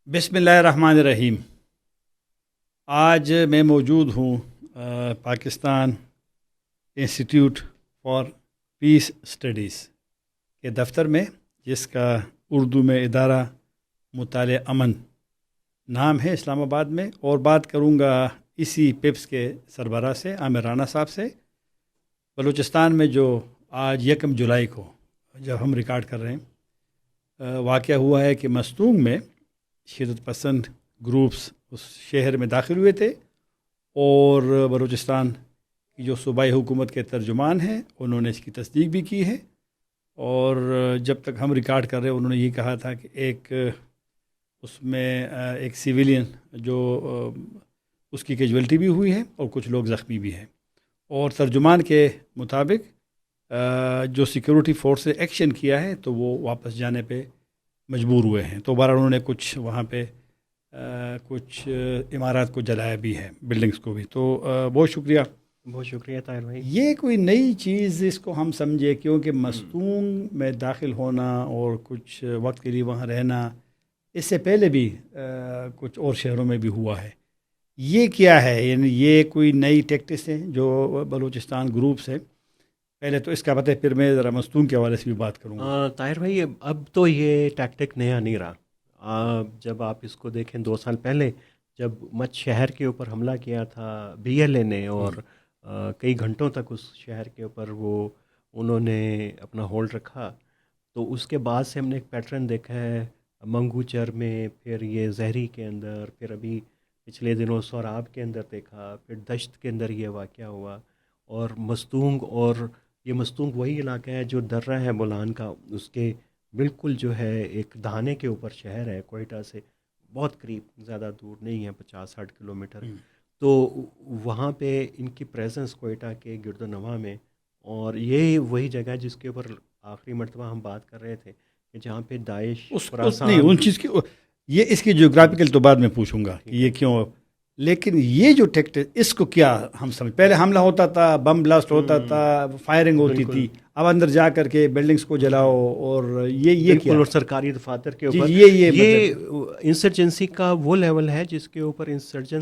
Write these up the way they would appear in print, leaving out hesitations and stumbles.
بسم اللہ الرحمن الرحیم۔ آج میں موجود ہوں Pakistan institute for peace studies کے دفتر میں، جس کا اردو میں ادارہ مطالعہ امن نام ہے، اسلام آباد میں، اور بات کروں گا اسی پپس کے سربراہ سے، عامر رانا صاحب سے۔ بلوچستان میں جو آج 1 جولائی کو جب ہم ریکارڈ کر رہے ہیں، واقعہ ہوا ہے کہ مستونگ میں شدت پسند گروپس اس شہر میں داخل ہوئے تھے، اور بلوچستان کی جو صوبائی حکومت کے ترجمان ہیں انہوں نے اس کی تصدیق بھی کی ہے، اور جب تک ہم ریکارڈ کر رہے ہیں انہوں نے یہ کہا تھا کہ اس میں ایک سویلین جو اس کی کیجویلٹی بھی ہوئی ہے اور کچھ لوگ زخمی بھی ہیں، اور ترجمان کے مطابق جو سیکورٹی فورس نے ایکشن کیا ہے تو وہ واپس جانے پہ مجبور ہوئے ہیں۔ تو بہرحال انہوں نے کچھ وہاں پہ کچھ عمارات کو جلایا بھی ہے، بلڈنگز کو بھی۔ تو بہت شکریہ۔ بہت شکریہ طاہر بھائی۔ یہ کوئی نئی چیز اس کو ہم سمجھے، کیونکہ مستونگ میں داخل ہونا اور کچھ وقت کے لیے وہاں رہنا اس سے پہلے بھی کچھ اور شہروں میں بھی ہوا ہے۔ یہ کیا ہے؟ یعنی یہ کوئی نئی ٹیکٹس ہیں جو بلوچستان گروپس ہے؟ پہلے تو اس کا پتہ ہے، پھر میں ذرا مستونگ کے حوالے سے بھی بات کروں گا۔ طاہر بھائی، اب تو یہ ٹیکٹک نیا نہیں رہا۔ جب آپ اس کو دیکھیں 2 سال پہلے جب مچھ شہر کے اوپر حملہ کیا تھا BLA نے، اور کئی گھنٹوں تک اس شہر کے اوپر انہوں نے اپنا ہولڈ رکھا، تو اس کے بعد سے ہم نے ایک پیٹرن دیکھا ہے منگوچر میں، پھر یہ زہری کے اندر، پھر ابھی پچھلے دنوں سوراب کے اندر دیکھا، پھر دشت کے اندر یہ واقعہ ہوا، اور مستونگ، اور یہ مستونگ وہی علاقہ ہے جو درہ ہے بولان کا، اس کے بالکل جو ہے ایک دہانے کے اوپر شہر ہے، کوئٹہ سے بہت قریب، زیادہ دور نہیں ہے، 50-60 کلومیٹر۔ تو وہاں پہ ان کی پریزنس کوئٹہ کے گرد و نواح میں، اور یہ وہی جگہ ہے جس کے اوپر آخری مرتبہ ہم بات کر رہے تھے کہ جہاں پہ داعش نہیں، ان چیز کی یہ اس کی جغرافیکل تو بعد میں پوچھوں گا کہ یہ کیوں، لیکن یہ جو ٹیکٹ اس کو کیا ہم سمجھ، پہلے حملہ ہوتا تھا، بم بلاسٹ ہوتا تھا، فائرنگ ہوتی تھی، اب اندر جا کر کے بلڈنگز کو جلاؤ، اور یہ کیا؟ اور سرکاری دفاتر کے اوپر یہ انسرجنسی کا وہ لیول ہے جس کے اوپر انسرجن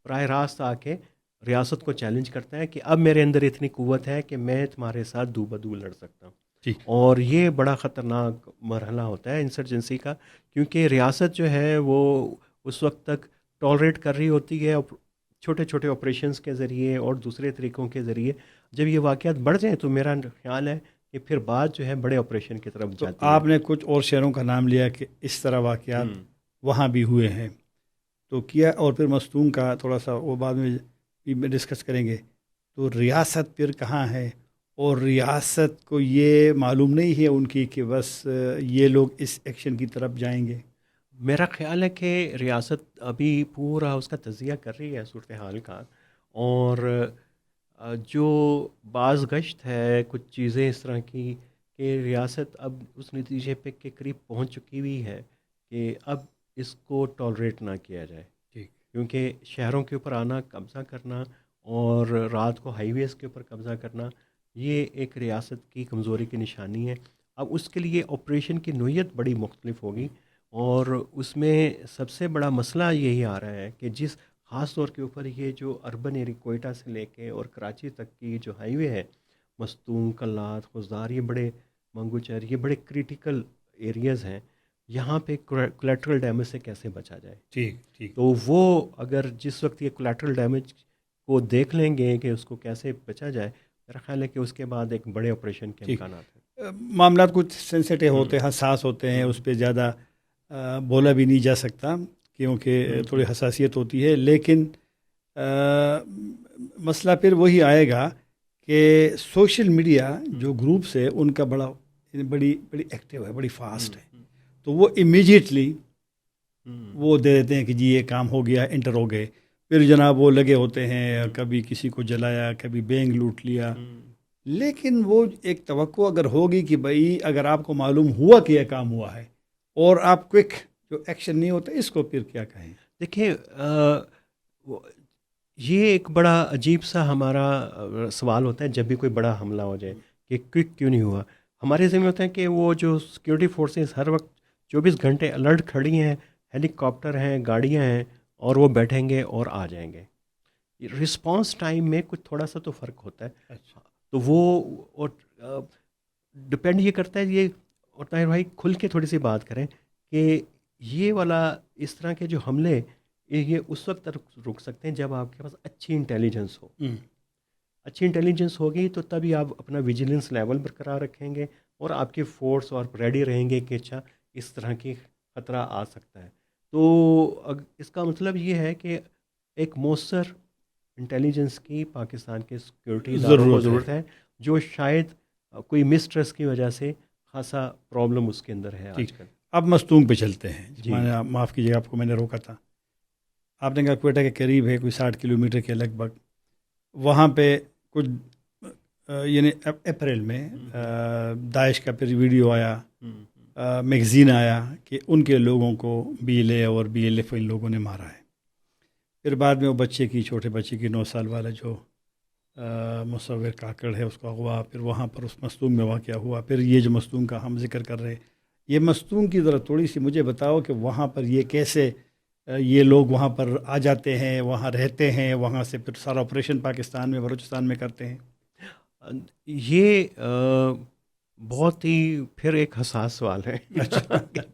براہ راست آ کے ریاست کو چیلنج کرتا ہے کہ اب میرے اندر اتنی قوت ہے کہ میں تمہارے ساتھ دو بدو لڑ سکتا ہوں۔ اور یہ بڑا خطرناک مرحلہ ہوتا ہے انسرجنسی کا، کیونکہ ریاست جو ہے وہ اس وقت تک ٹالریٹ کر رہی ہوتی ہے چھوٹے چھوٹے آپریشنز کے ذریعے اور دوسرے طریقوں کے ذریعے۔ جب یہ واقعات بڑھ جائیں تو میرا خیال ہے کہ پھر بات جو ہے بڑے آپریشن کی طرف جاتی ہے۔ آپ نے کچھ اور شہروں کا نام لیا کہ اس طرح واقعات وہاں بھی ہوئے ہیں، تو کیا، اور پھر مستونگ کا تھوڑا سا وہ بعد میں بھی ڈسکس کریں گے۔ تو ریاست پھر کہاں ہے؟ اور ریاست کو یہ معلوم نہیں ہے ان کی کہ بس یہ لوگ اس ایکشن کی طرف جائیں گے؟ میرا خیال ہے کہ ریاست ابھی پورا اس کا تجزیہ کر رہی ہے صورتحال کا، اور جو بعض گشت ہے کچھ چیزیں اس طرح کی کہ ریاست اب اس نتیجے پہ کے قریب پہنچ چکی ہوئی ہے کہ اب اس کو ٹالریٹ نہ کیا جائے، کیونکہ شہروں کے اوپر آنا، قبضہ کرنا، اور رات کو ہائی ویز کے اوپر قبضہ کرنا، یہ ایک ریاست کی کمزوری کی نشانی ہے۔ اب اس کے لیے آپریشن کی نوعیت بڑی مختلف ہوگی، اور اس میں سب سے بڑا مسئلہ یہی آ رہا ہے کہ خاص طور کے اوپر یہ جو اربن ایریا کوئٹہ سے لے کے اور کراچی تک کی جو ہائی وے ہے، مستونگ، کلات، خضدار، یہ بڑے منگوچر، یہ بڑے کریٹیکل ایریاز ہیں، یہاں پہ کولیٹرل ڈیمیج سے کیسے بچا جائے۔ ٹھیک۔ تو وہ اگر جس وقت یہ کولیٹرل ڈیمیج کو دیکھ لیں گے کہ اس کو کیسے بچا جائے، میرا خیال ہے کہ اس کے بعد ایک بڑے آپریشن کے امکانات ہیں۔ معاملات کچھ سینسیٹیو ہوتے ہیں، حساس ہوتے ہیں، اس پہ زیادہ بولا بھی نہیں جا سکتا کیونکہ تھوڑی حساسیت ہوتی ہے، لیکن مسئلہ پھر وہی آئے گا کہ سوشل میڈیا جو گروپس ہے ان کا بڑی ایکٹیو ہے، بڑی فاسٹ ہے، تو وہ امیجیٹلی وہ دے دیتے ہیں کہ جی یہ کام ہو گیا، انٹر ہو گئے، پھر جناب وہ لگے ہوتے ہیں، کبھی کسی کو جلایا، کبھی بینک لوٹ لیا۔ لیکن وہ ایک توقع اگر ہوگی کہ بھائی اگر آپ کو معلوم ہوا کہ یہ کام ہوا ہے اور آپ کوئک جو ایکشن نہیں ہوتا، اس کو پھر کیا کہیں؟ دیکھیں، یہ ایک بڑا عجیب سا ہمارا سوال ہوتا ہے جب بھی کوئی بڑا حملہ ہو جائے کہ کوئک کیوں نہیں ہوا۔ ہمارے ذمہ ہوتا ہے کہ وہ جو سیکیورٹی فورسز ہر وقت 24 گھنٹے الرٹ کھڑی ہیں ہیلی کاپٹر ہیں، گاڑیاں ہیں، اور وہ بیٹھیں گے اور آ جائیں گے. رسپانس ٹائم میں کچھ تھوڑا سا تو فرق ہوتا ہے. اچھا. تو وہ اور ڈپینڈ یہ کرتا ہے، یہ اور طاہر بھائی کھل کے تھوڑی سی بات کریں کہ یہ والا اس طرح کے جو حملے یہ اس وقت تک رک سکتے ہیں جب آپ کے پاس اچھی انٹیلیجنس ہو. اچھی انٹیلیجنس ہوگی تو تبھی آپ اپنا ویجیلنس لیول برقرار رکھیں گے اور آپ کی فورس اور ریڈی رہیں گے کہ اچھا اس طرح کی خطرہ آ سکتا ہے. تو اس کا مطلب یہ ہے کہ ایک مؤثر انٹیلیجنس کی پاکستان کے سیکورٹی اداروں کو ضرورت ہے، جو شاید کوئی مسٹریس کی وجہ سے خاصا پرابلم اس کے اندر ہے آج کل. اب مستونگ پہ چلتے ہیں. جی. معاف کیجیے آپ کو میں نے روکا تھا. آپ نے کہا کوئٹہ کے قریب ہے، کوئی 60 کلومیٹر کے لگ بھگ. وہاں پہ کچھ یعنی اپریل میں داعش کا پھر ویڈیو آیا، میگزین آیا کہ ان کے لوگوں کو BLA اور BLF ان لوگوں نے مارا ہے. پھر بعد میں وہ بچے کی، چھوٹے بچے کی 9 سال والا جو مصور کاکڑ ہے اس کا اغوا، پھر وہاں پر اس مستونگ میں واقعہ ہوا. پھر یہ جو مستونگ کا ہم ذکر کر رہے، یہ مستونگ کی ذرا تھوڑی سی مجھے بتاؤ کہ وہاں پر یہ کیسے یہ لوگ وہاں پر آ جاتے ہیں، وہاں رہتے ہیں، وہاں سے پھر سارا آپریشن پاکستان میں بلوچستان میں کرتے ہیں. یہ بہت ہی پھر ایک حساس سوال ہے.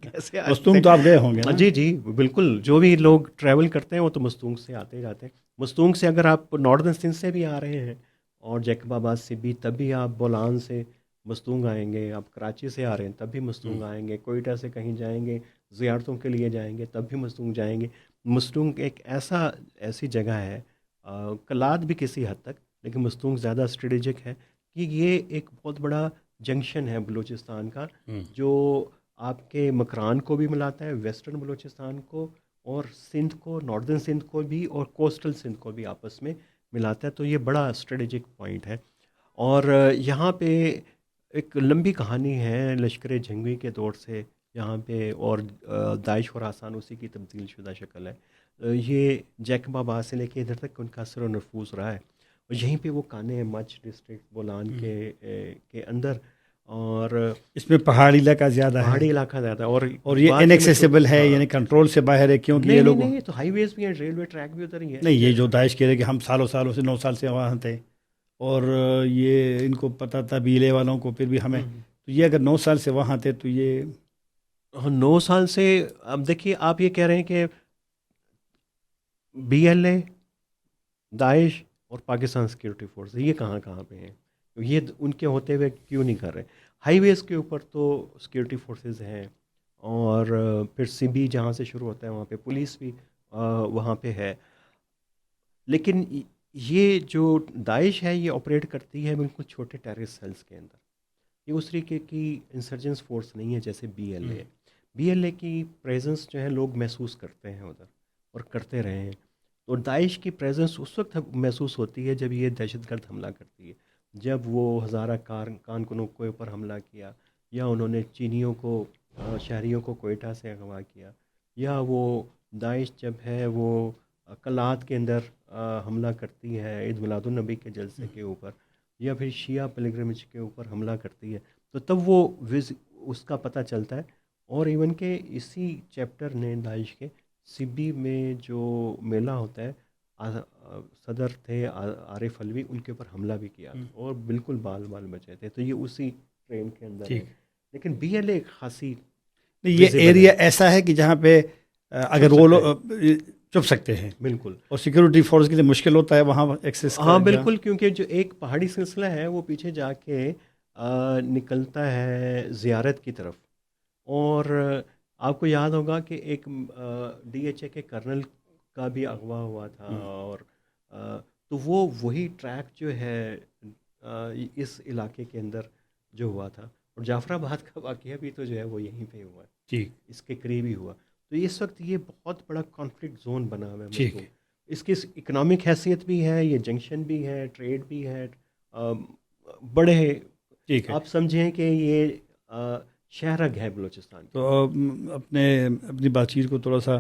کیسے مستونگ تو آپ گئے ہوں گے نا؟ جی جی بالکل. جو بھی لوگ ٹریول کرتے ہیں وہ تو مستونگ سے آتے جاتے ہیں. مستونگ سے اگر آپ ناردرن سندھ سے بھی آ رہے ہیں اور جیکب آباد سے بھی، تب بھی آپ بولان سے مستونگ آئیں گے. آپ کراچی سے آ رہے ہیں تب بھی مستونگ آئیں گے. کوئٹہ سے کہیں جائیں گے زیارتوں کے لیے جائیں گے تب بھی مستونگ جائیں گے. مستونگ ایک ایسی جگہ ہے، کلات بھی کسی حد تک، لیکن مستونگ زیادہ اسٹریٹجک ہے کہ یہ ایک بہت بڑا جنکشن ہے بلوچستان کا، جو آپ کے مکران کو بھی ملاتا ہے، ویسٹرن بلوچستان کو اور سندھ کو، ناردرن سندھ کو بھی اور کوسٹل سندھ کو بھی آپس میں ملاتا ہے. تو یہ بڑا اسٹریٹجک پوائنٹ ہے. اور یہاں پہ ایک لمبی کہانی ہے لشکر جھنگوی کے دور سے یہاں پہ، اور داعش خراسان اسی کی تبدیل شدہ شکل ہے. یہ جیکب آباد سے لے کے ادھر تک ان کا اثر و نفوذ رہا ہے. اور یہیں پہ وہ کانے مچ ڈسٹرکٹ بولان کے اندر، اور اس میں پہاڑی علاقہ زیادہ ہے، پہاڑی علاقہ زیادہ، اور یہ انیکسیسیبل ہے، یعنی کنٹرول سے باہر ہے، کیونکہ یہ لوگ نہیں تو ہائی ویز بھی ہیں، ریلوے ٹریک بھی ادھر ہی ہے. نہیں، یہ جو داعش کہہ رہے کہ ہم سالوں سے 9 سال سے وہاں تھے، اور یہ ان کو پتہ تھا BLA والوں کو، پھر بھی ہمیں، تو یہ اگر 9 سال سے وہاں تھے تو یہ 9 سال سے، اب دیکھیے آپ یہ کہہ رہے ہیں کہ BLA، داعش اور پاکستان سیکورٹی فورس یہ کہاں پہ ہیں؟ یہ ان کے ہوتے ہوئے کیوں نہیں کر رہے؟ ہائی ویز کے اوپر تو سیکورٹی فورسز ہیں، اور پھر CB جہاں سے شروع ہوتا ہے وہاں پہ پولیس بھی وہاں پہ ہے. لیکن یہ جو داعش ہے یہ آپریٹ کرتی ہے بالکل چھوٹے ٹیررسٹ سیلز کے اندر. یہ اس طریقے کی انسرجنس فورس نہیں ہے جیسے BLA. BLA کی پریزنس جو ہے لوگ محسوس کرتے ہیں ادھر اور کرتے رہے ہیں. اور داعش کی پریزنس اس وقت محسوس ہوتی ہے جب یہ دہشت گرد حملہ کرتی ہے، جب وہ ہزارہ کارکنوں کے اوپر حملہ کیا، یا انہوں نے چینیوں کو، شہریوں کو کوئٹہ سے اغوا کیا، یا وہ داعش جب ہے وہ کلات کے اندر حملہ کرتی ہے عید میلاد النبی کے جلسے کے اوپر، یا پھر شیعہ پلگرمج کے اوپر حملہ کرتی ہے، تو تب وہ اس کا پتہ چلتا ہے. اور ایون کہ اسی چیپٹر نے داعش کے CB میں جو میلہ ہوتا ہے، صدر تھے عارف علوی، ان کے اوپر حملہ بھی کیا اور بالکل بال بچے تھے. تو یہ اسی ٹرین کے اندر ہے. لیکن BLA ایک خاصی، یہ ایریا ایسا ہے کہ جہاں پہ اگر وہ لوگ چھپ سکتے ہیں، بالکل، اور سیکورٹی فورس کے لیے مشکل ہوتا ہے وہاں ایکسیس. ہاں بالکل، کیونکہ جو ایک پہاڑی سلسلہ ہے وہ پیچھے جا کے نکلتا ہے زیارت کی طرف. اور آپ کو یاد ہوگا کہ ایک DHA کے کرنل کا بھی اغوا ہوا تھا، اور تو وہی ٹریک جو ہے اس علاقے کے اندر جو ہوا تھا. اور جعفر آباد کا واقعہ بھی تو جو ہے وہ یہیں پہ ہوا ہے، اس کے قریب ہی ہوا. تو اس وقت یہ بہت بڑا کانفلکٹ زون بنا ہوا ہے. اس کی اکنامک حیثیت بھی ہے، یہ جنکشن بھی ہے، ٹریڈ بھی ہے، بڑے آپ سمجھیں کہ یہ شہرگ ہے بلوچستان. تو اپنی بات چیت کو تھوڑا سا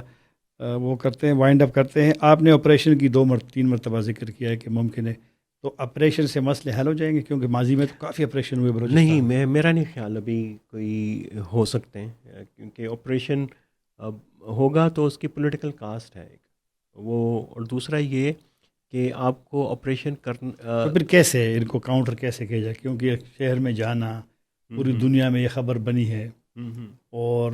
وہ کرتے ہیں، وائنڈ اپ کرتے ہیں. آپ نے آپریشن کی 3 مرتبہ ذکر کیا ہے کہ ممکن ہے، تو آپریشن سے مسئلے حل ہو جائیں گے؟ کیونکہ ماضی میں تو کافی آپریشن ہوئے بلوچستان. نہیں، میرا نہیں خیال ابھی کوئی ہو سکتے ہیں، کیونکہ آپریشن ہوگا تو اس کی پولیٹیکل کاسٹ ہے ایک وہ، اور دوسرا یہ کہ آپ کو آپریشن کرنا تو پھر کیسے ان کو کاؤنٹر کیسے کیا جائے؟ کیونکہ ایک شہر میں جانا، پوری دنیا میں یہ خبر بنی ہے، اور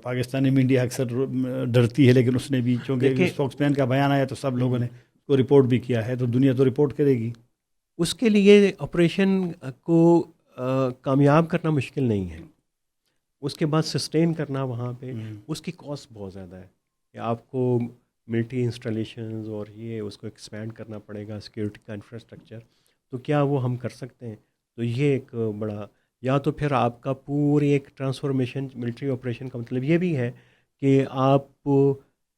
پاکستانی میڈیا اکثر ڈرتی ہے، لیکن اس نے بھی چونکہ دیکھیں اسپوکس مین کا بیان آیا تو سب لوگوں نے اس کو رپورٹ بھی کیا ہے، تو دنیا تو رپورٹ کرے گی. اس کے لیے آپریشن کو کامیاب کرنا مشکل نہیں ہے، اس کے بعد سسٹین کرنا وہاں پہ اس کی کاسٹ بہت زیادہ ہے کہ آپ کو ملٹری انسٹالیشنز اور یہ اس کو ایکسپینڈ کرنا پڑے گا، سیکیورٹی کا انفراسٹرکچر. تو کیا وہ ہم کر سکتے ہیں؟ تو یہ ایک بڑا، یا تو پھر آپ کا پوری ایک ٹرانسفارمیشن ملٹری آپریشن کا مطلب یہ بھی ہے کہ آپ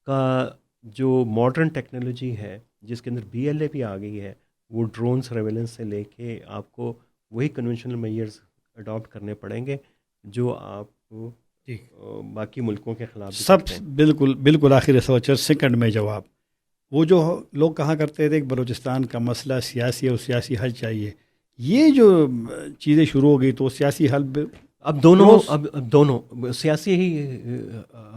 کا جو ماڈرن ٹیکنالوجی ہے جس کے اندر BLA بھی آ گئی ہے، وہ ڈرون سرویلنس سے لے کے آپ کو وہی کنونشنل میئرز اڈاپٹ کرنے پڑیں گے جو آپ باقی ملکوں کے خلاف بھی سب کرتے ہیں. بالکل آخر 104 سیکنڈ میں جواب. وہ جو لوگ کہا کرتے تھے کہ بلوچستان کا مسئلہ سیاسی ہے اور سیاسی حل چاہیے، یہ جو چیزیں شروع ہو گئی تو سیاسی حل اب دونوں سیاسی ہی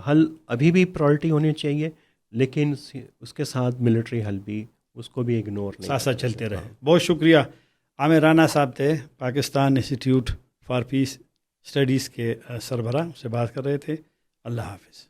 حل ابھی بھی پرائورٹی ہونی چاہیے، لیکن اس کے ساتھ ملٹری حل بھی، اس کو بھی اگنور نہیں ساتھ ساتھ چلتے رہے. بہت شکریہ. عامر رانا صاحب تھے، Pakistan institute for peace studies کے سربراہ، سے بات کر رہے تھے. اللہ حافظ.